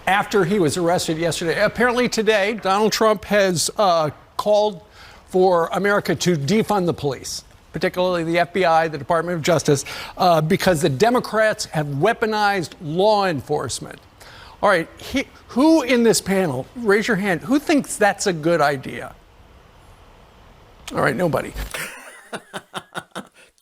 after he was arrested yesterday. Apparently today, Donald Trump has called for America to defund the police, particularly the FBI, the Department of Justice, because the Democrats have weaponized law enforcement. All right, who in this panel, raise your hand, who thinks that's a good idea? All right, nobody.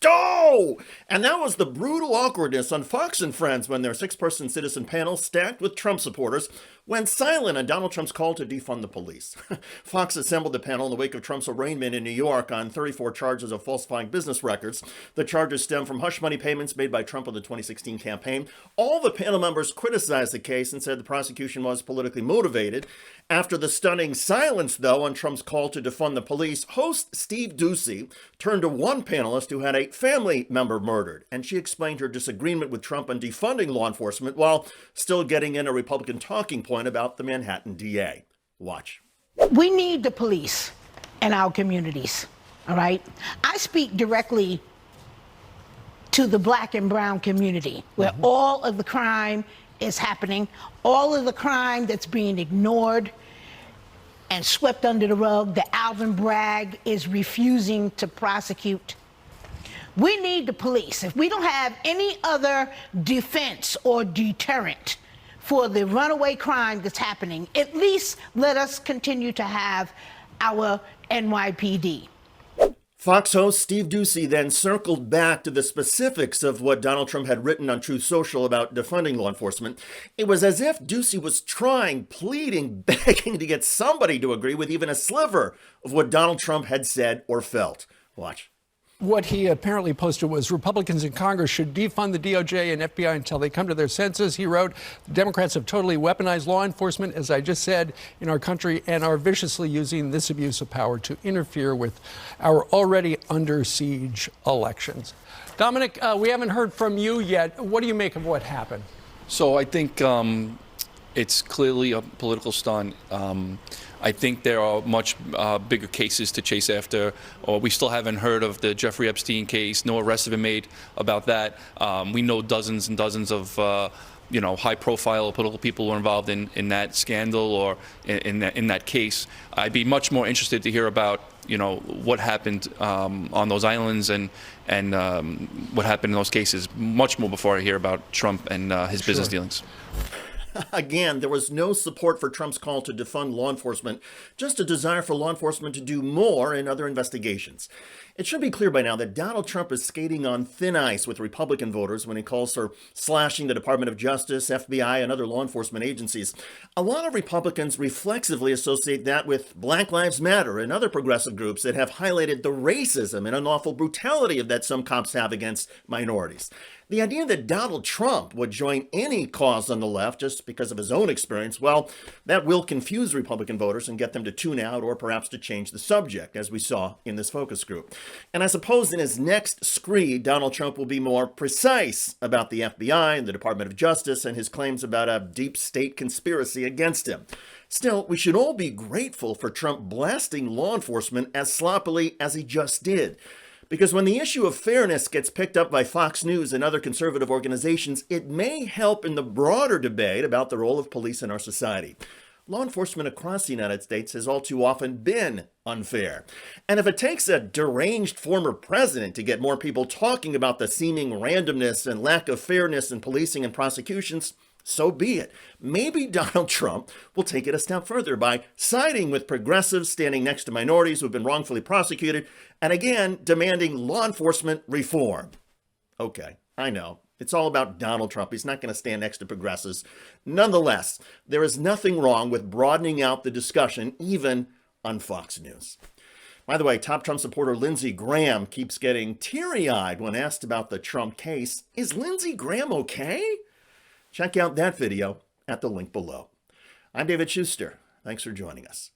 Oh! And that was the brutal awkwardness on Fox and Friends when their six-person citizen panel, stacked with Trump supporters, went silent on Donald Trump's call to defund the police. Fox assembled the panel in the wake of Trump's arraignment in New York on 34 charges of falsifying business records. The charges stem from hush money payments made by Trump in the 2016 campaign. All the panel members criticized the case and said the prosecution was politically motivated. After the stunning silence, though, on Trump's call to defund the police, host Steve Doocy turned to one panelist who had a family member murdered, and she explained her disagreement with Trump on defunding law enforcement while still getting in a Republican talking point about the Manhattan DA. Watch. We need the police in our communities, all right? I speak directly to the black and brown community where all of the crime is happening, all of the crime that's being ignored and swept under the rug, that Alvin Bragg is refusing to prosecute. We need the police. If we don't have any other defense or deterrent for the runaway crime that's happening, at least let us continue to have our NYPD. Fox host Steve Doocy then circled back to the specifics of what Donald Trump had written on Truth Social about defunding law enforcement. It was as if Doocy was trying, pleading, begging to get somebody to agree with even a sliver of what Donald Trump had said or felt. Watch. What he apparently posted was Republicans in Congress should defund the DOJ and FBI until they come to their senses. He wrote, the Democrats have totally weaponized law enforcement, as I just said, in our country and are viciously using this abuse of power to interfere with our already under siege elections. Dominic, we haven't heard from you yet. What do you make of what happened? So I think it's clearly a political stunt. I think there are much bigger cases to chase after. Or we still haven't heard of the Jeffrey Epstein case. No arrests have been made about that. We know dozens and dozens of high-profile political people were involved in that scandal or in that case. I'd be much more interested to hear about what happened on those islands and what happened in those cases. Much more before I hear about Trump and his business dealings. Again, there was no support for Trump's call to defund law enforcement, just a desire for law enforcement to do more in other investigations. It should be clear by now that Donald Trump is skating on thin ice with Republican voters when he calls for slashing the Department of Justice, FBI, and other law enforcement agencies. A lot of Republicans reflexively associate that with Black Lives Matter and other progressive groups that have highlighted the racism and unlawful brutality that some cops have against minorities. The idea that Donald Trump would join any cause on the left just because of his own experience, well, that will confuse Republican voters and get them to tune out or perhaps to change the subject, as we saw in this focus group. And I suppose in his next screed, Donald Trump will be more precise about the FBI and the Department of Justice and his claims about a deep state conspiracy against him. Still, we should all be grateful for Trump blasting law enforcement as sloppily as he just did. Because when the issue of fairness gets picked up by Fox News and other conservative organizations, it may help in the broader debate about the role of police in our society. Law enforcement across the United States has all too often been unfair. And if it takes a deranged former president to get more people talking about the seeming randomness and lack of fairness in policing and prosecutions, so be it. Maybe Donald Trump will take it a step further by siding with progressives standing next to minorities who have been wrongfully prosecuted, and again, demanding law enforcement reform. Okay, I know. It's all about Donald Trump. He's not going to stand next to progressives. Nonetheless, there is nothing wrong with broadening out the discussion, even on Fox News. By the way, top Trump supporter Lindsey Graham keeps getting teary-eyed when asked about the Trump case. Is Lindsey Graham okay? Check out that video at the link below. I'm David Shuster. Thanks for joining us.